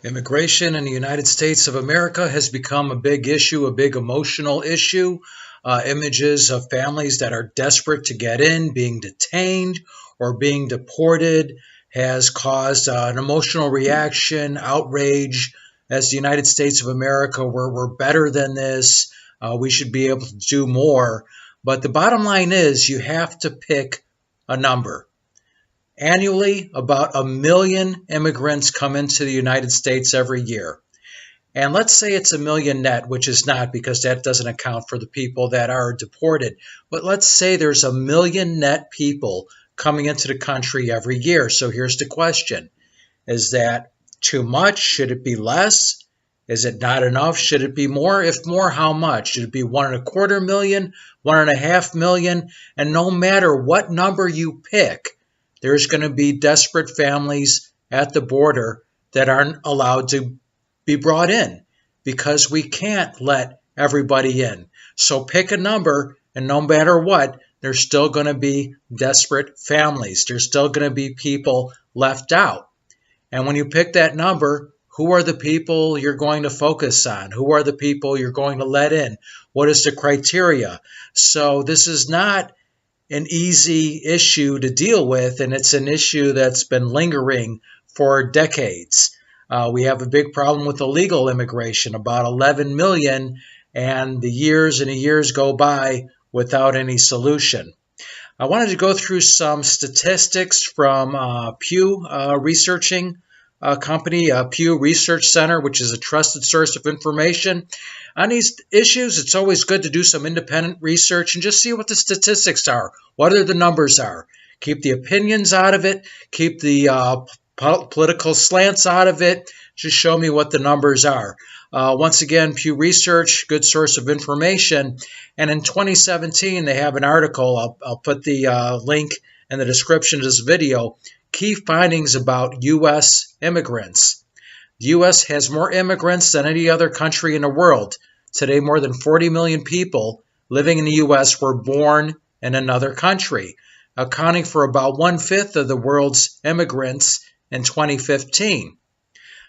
Immigration in the United States of America has become a big issue, a big emotional issue. Images of families that are desperate to get in, being detained or being deported has caused an emotional reaction, outrage. As the United States of America, we're better than this. We should be able to do more. But the bottom line is you have to pick a number. Annually, about 1 million immigrants come into the United States every year. And let's say it's 1 million net, which is not, because that doesn't account for the people that are deported. But let's say there's 1 million net people coming into the country every year. So here's the question. Is that too much? Should it be less? Is it not enough? Should it be more? If more, how much? Should it be 1.25 million, 1.5 million? And no matter what number you pick, there's going to be desperate families at the border that aren't allowed to be brought in because we can't let everybody in. So pick a number, and no matter what, there's still going to be desperate families. There's still going to be people left out. And when you pick that number, who are the people you're going to focus on? Who are the people you're going to let in? What is the criteria? So this is not an easy issue to deal with, and it's an issue that's been lingering for decades. We have a big problem with illegal immigration, about 11 million, and the years go by without any solution. I wanted to go through some statistics from Pew researching company, Pew Research Center, which is a trusted source of information. On these issues, it's always good to do some independent research and just see what the statistics are, what the numbers are. Keep the opinions out of it, keep the political slants out of it, just show me what the numbers are. Once again, Pew Research, good source of information. And in 2017, they have an article, I'll put the link in the description of this video, Key Findings about U.S. Immigrants. The U.S. has more immigrants than any other country in the world. Today, more than 40 million people living in the U.S. were born in another country, accounting for about 1/5 of the world's immigrants in 2015.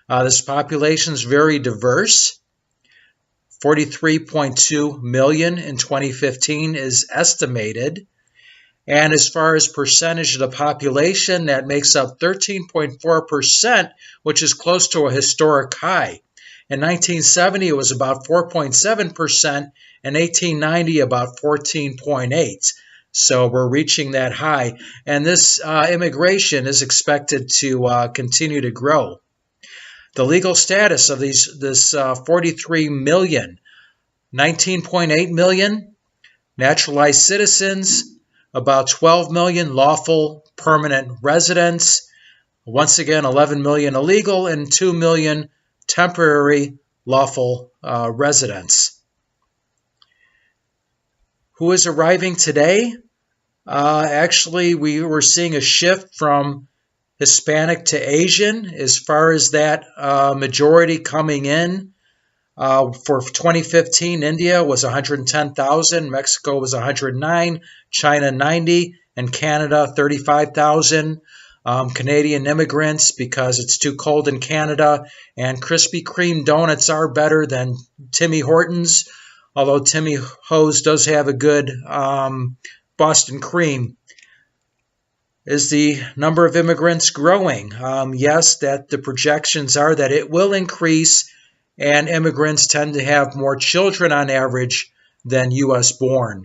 This population is very diverse. 43.2 million in 2015 is estimated. And as far as percentage of the population, that makes up 13.4%, which is close to a historic high. In 1970, it was about 4.7%, and 1890, about 14.8%. So we're reaching that high. And this immigration is expected to continue to grow. The legal status of this 43 million, 19.8 million naturalized citizens, about 12 million lawful permanent residents, once again 11 million illegal, and 2 million temporary lawful residents. Who is arriving today? Actually, we were seeing a shift from Hispanic to Asian as far as that majority coming in. For 2015, India was 110,000, Mexico was 109, China 90, and Canada 35,000. Canadian immigrants, because it's too cold in Canada, and Krispy Kreme donuts are better than Timmy Hortons, although Timmy Ho's does have a good Boston cream. Is the number of immigrants growing? Yes, that the projections are that it will increase, and immigrants tend to have more children on average than U.S.-born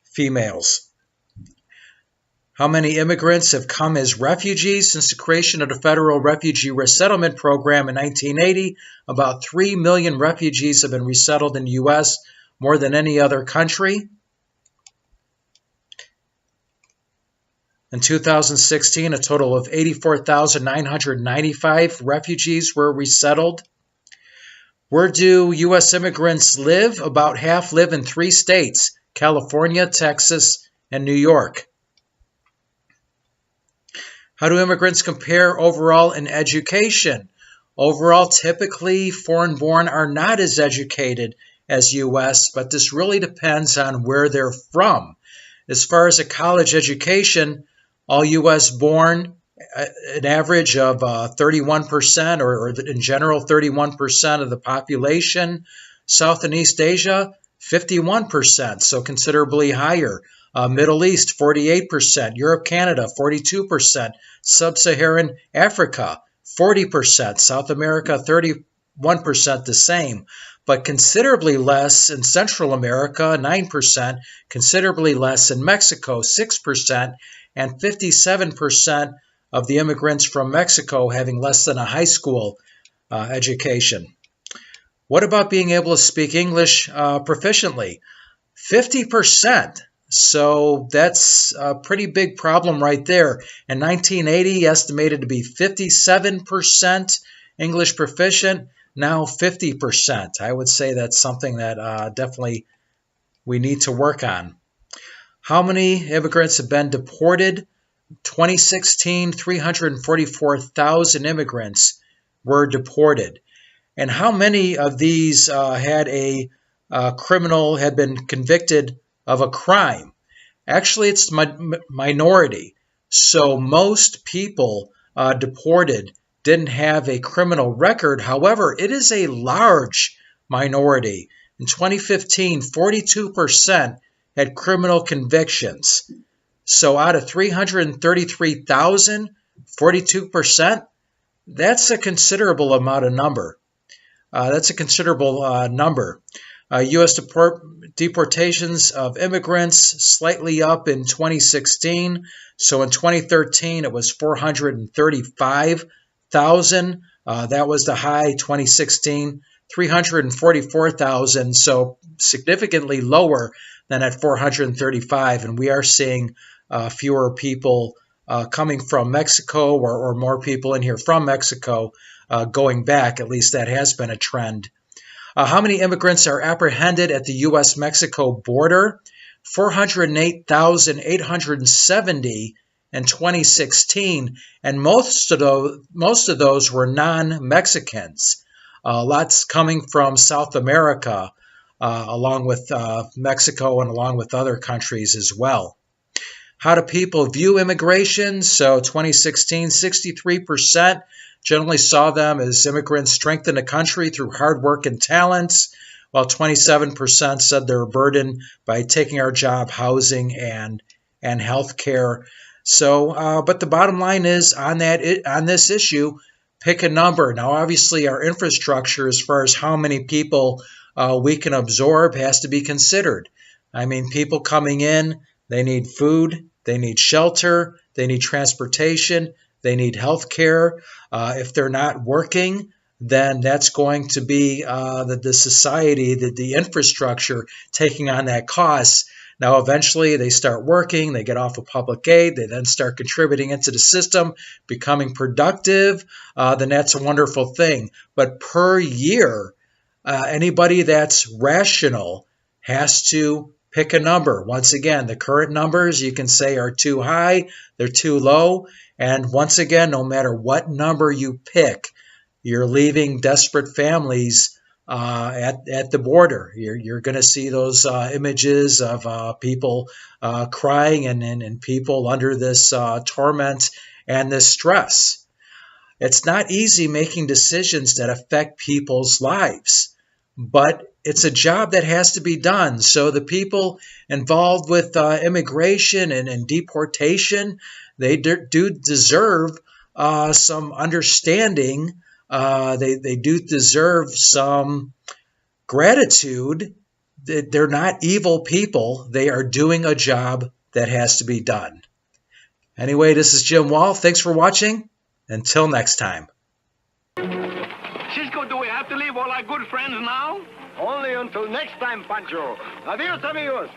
females. How many immigrants have come as refugees since the creation of the Federal Refugee Resettlement Program in 1980? About 3 million refugees have been resettled in the U.S., more than any other country. In 2016, a total of 84,995 refugees were resettled. Where do U.S. immigrants live? About half live in 3 states, California, Texas, and New York. How do immigrants compare overall in education? Overall, typically, foreign-born are not as educated as U.S., but this really depends on where they're from. As far as a college education, all U.S.-born an average of 31%, or in general 31% of the population. South and East Asia, 51%, so considerably higher. Middle East, 48%. Europe, Canada, 42%. Sub-Saharan Africa, 40%. South America, 31%, the same. But considerably less in Central America, 9%. Considerably less in Mexico, 6%. And 57% of the immigrants from Mexico having less than a high school education. What about being able to speak English proficiently? 50%. So that's a pretty big problem right there. In 1980, estimated to be 57% English proficient, now 50%. I would say that's something that definitely we need to work on. How many immigrants have been deported? 2016, 344,000 immigrants were deported. And how many of these had a criminal, had been convicted of a crime? Actually, it's minority. So most people deported didn't have a criminal record. However, it is a large minority. In 2015, 42% had criminal convictions. So out of 333,000, 42%, that's a considerable amount of number. That's a considerable number. U.S. deportations of immigrants slightly up in 2016. So in 2013, it was 435,000. That was the high. 2016, 344,000. So significantly lower than at 435. And we are seeing fewer people coming from Mexico, or more people in here from Mexico going back. At least that has been a trend. How many immigrants are apprehended at the U.S. Mexico border? 408,870 in 2016, and most of those were non-Mexicans. Lots coming from South America, along with Mexico and along with other countries as well. How do people view immigration? So 2016, 63% generally saw them as immigrants strengthen the country through hard work and talents, while 27% said they're a burden by taking our job, housing, and health care. So, but the bottom line is on this issue, pick a number. Now, obviously, our infrastructure as far as how many people we can absorb has to be considered. I mean, people coming in, they need food, they need shelter, they need transportation, they need health care. If they're not working, then that's going to be the society, the infrastructure taking on that cost. Now, eventually, they start working, they get off of public aid, they then start contributing into the system, becoming productive, then that's a wonderful thing. But per year, anybody that's rational has to pick a number. Once again, the current numbers you can say are too high, they're too low. And once again, no matter what number you pick, you're leaving desperate families at the border. You're going to see those images of people crying and people under this torment and this stress. It's not easy making decisions that affect people's lives, but it's a job that has to be done. So the people involved with immigration and deportation, they do deserve some understanding. They do deserve some gratitude. They're not evil people. They are doing a job that has to be done. Anyway, this is Jim Wall. Thanks for watching. Until next time. Cisco, do we have to leave all our good friends now? Only until next time, Pancho. Adios, amigos.